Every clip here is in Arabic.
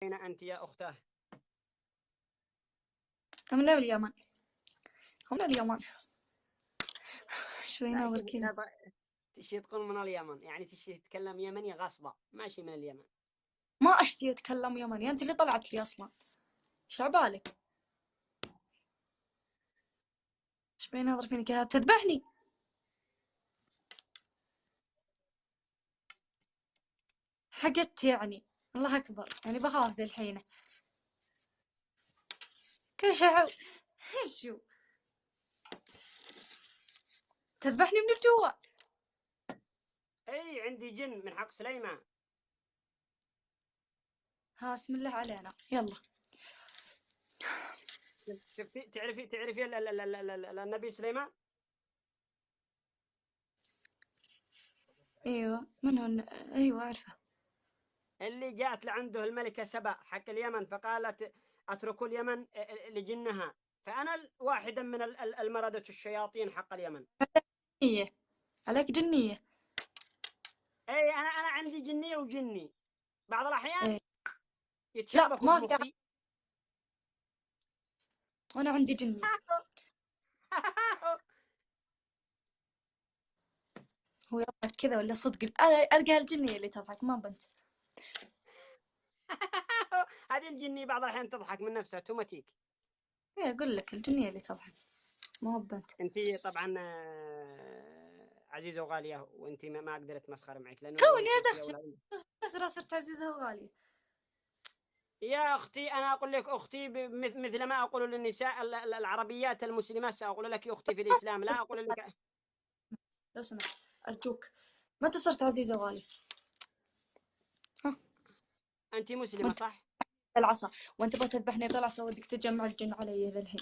أين أنت يا أختاه؟ من اليمن. من اليمن. شوي لا ناظر شوف كذا. تشي تقول من اليمن، يعني تشي تتكلم يمني غصبة، ماشي من اليمن. ما أشتي أتكلم يمني، أنت اللي طلعت لي أصلا. شعبالك. شوي ناظر فيني كذا بتذبحني. حقدت يعني. الله أكبر، يعني بخاف ذي الحين. كشعو. شو تذبحني من الجوا. أي عندي جن من حق سليمان. ها بسم الله علينا يلا. شفتي تعرفي النبي سليمان؟ أيوة من هو أيوة أعرفه. اللي جاءت لعنده الملكة سبا حق اليمن فقالت اتركوا اليمن لجنها، فأنا واحدا من المردة الشياطين حق اليمن. جنية. عليك جنية. أي أنا عندي جنية وجني بعض الأحيان إيه. لا يتشابكوا ما في. بمخي. وأنا عندي جنية. هو يضحك كذا ولا صدق؟ ألقى الجنية اللي تضحك ما بنت. هذه الجنية بعض الأحيان تضحك من نفسها توماتيك. إيه أقول لك الجنية اللي تضحك ما هو بنت. انت طبعا عزيزه وغاليه، وانت ما اقدر اتمسخر معك لانه لو كوني انت اختي أدخل. اولى. بس صرت عزيزة وغالية. يا اختي انا اقول لك اختي مثل ما اقول للنساء العربيات المسلمات ساقول لك اختي في الاسلام، لا اقول لك. لو سمحت أرجوك. متى صرت عزيزة وغالية؟ ها. انت مسلمه وأنت صح؟ العصا. وأنت تبغى تذبحني بالعصا ودك تجمع الجن علي ذا الحين.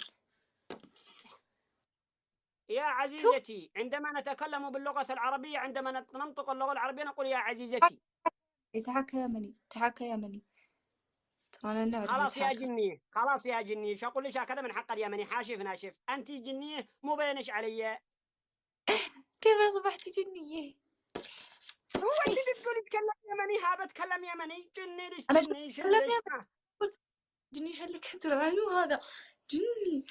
يا تو. عزيزتي عندما نتكلم باللغه العربيه، عندما ننطق اللغه العربيه نقول يا عزيزتي. تحاكى يمني تحاكى يمني. ترى أنا نعرف خلاص يا يتحاكى. جنيه، خلاص يا جنيه، شو اقول لك هكذا من حق اليمني حاشف ناشف، انت جنيه مو بينش علي. كيف أصبحت جنية؟ هو انت تقولي تكلم يمني، ها بتكلم يمني، جني ليش أنا قلت جني شنو أتكلم ليش يمني. قلت جني شلك ترى عنو هذا. جني.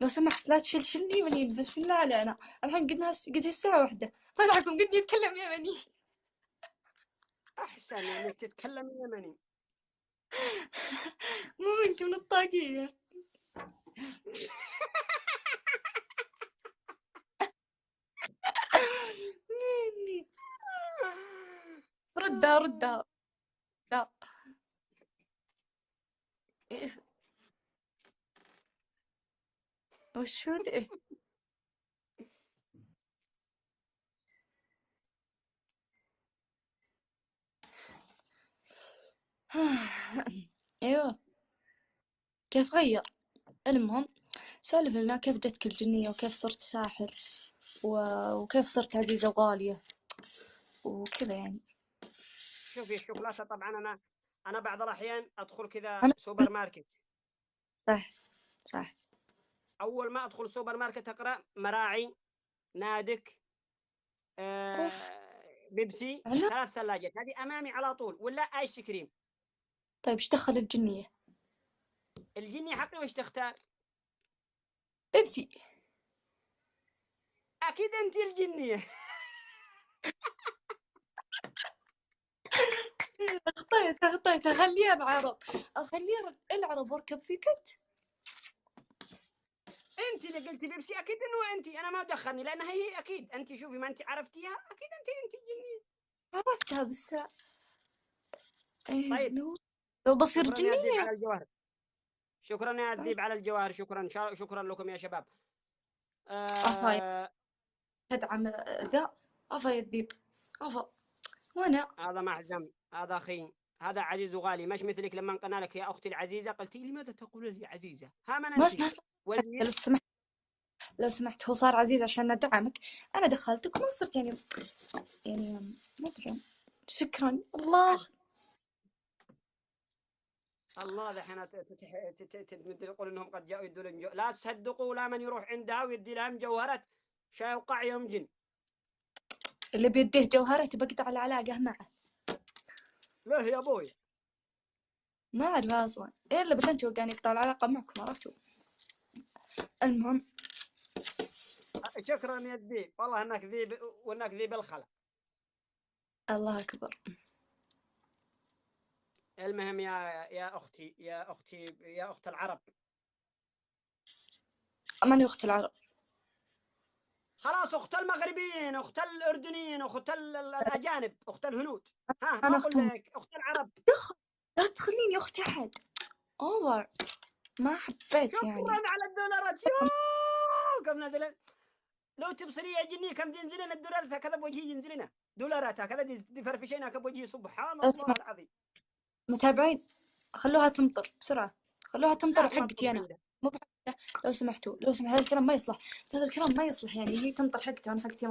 لو سمحت لا تشلشلني من ينفس بالله علينا. الحين قد الساعة 1. ما لعكم قد يتكلم يمني. احسن انك تتكلم يمني. مو منك من الطاقية. مني. ردها ردها. لا. إيه. وشو ذي؟ ايوه. كيف غير؟ المهم سولف لنا كيف جتك الجنية وكيف صرت ساحر وكيف صرت عزيزة وغالية وكذا يعني. شوفي الشوكولاته طبعا انا بعض الاحيان ادخل كذا أنا سوبر ماركت. صح صح. اول ما ادخل سوبر ماركت اقرا مراعي، نادك، أوف. بيبسي، أنا 3 ثلاجات هذه امامي على طول، ولا ايس كريم. طيب إيش دخل الجنية؟ الجني حقي وش تختار؟ بيبسي. اكيد انت الجنيه. أخطيت أخليها العرب. أخليها العرب واركب في كت. انت اللي قلتي بيبسي، اكيد انه انت، انا ما دخلني لانها هي اكيد انت، شوفي ما انت عرفتيها اكيد انت الجنيه. عرفتها بس. إيه طيب لو بصير شكرا يا الذيب على جنية. الجوهر، شكرا يا الذيب على الجوهر، شكرا شكرا لكم يا شباب. أفا آه. تدعم ذا. أفا يذيب. أفا. وأنا هذا محزم، هذا أخي، هذا عزيز وغالي، مش مثلك لما قلنا لك يا أختي العزيزة قلتي لماذا تقول لي عزيزة؟ ها من ما أنت؟ اسمع. وزير. لو سمحت. لو سمحت هو صار عزيز عشان ندعمك. أنا دخلتك وما صرت يعني ما أدري. شكرا الله. الله ذحين تقول انهم قد جاءوا يدوا لهم لا تصدقوا لا من يروح عندها ويدي لهم جوهرة شيوقع يوم جن. اللي بيديه جوهرة بقطع العلاقة معه. ليه يا ابوي؟ ما أعرفها أصلا إلا بس أنتوا كان يقطع العلاقة معكم، عرفتوا. المهم شكرا يا الذيب، والله انك ذيب وانك ذيب الخلا. الله أكبر. المهم يا اختي، يا اختي، يا اخت العرب، ماني أخت العرب. خلاص اخت المغربيين، اخت الاردنيين، اخت الاجانب، اخت الهنود. ها ما أنا اقول أختهم. لك اخت العرب. لا تخليني أخت أحد. أوفر. ما حبيت شكرا يعني. على الدولارات، يوه كم نزل. لو تبصري يا جني كم ينزلنا الدولارات هكذا بوجهي، ينزلنا دولارات هكذا دي فرفشينها بوجهي، سبحان لو الله سمحت العظيم. متابعين، خلوها تمطر بسرعة، خلوها تمطر لا ما وحقتي تطب أنا، عنده. مو بحقته. لو سمحتوا لو سمحت، هذا الكلام ما يصلح، هذا الكلام ما يصلح يعني، هي تمطر حقتها وأنا حقتي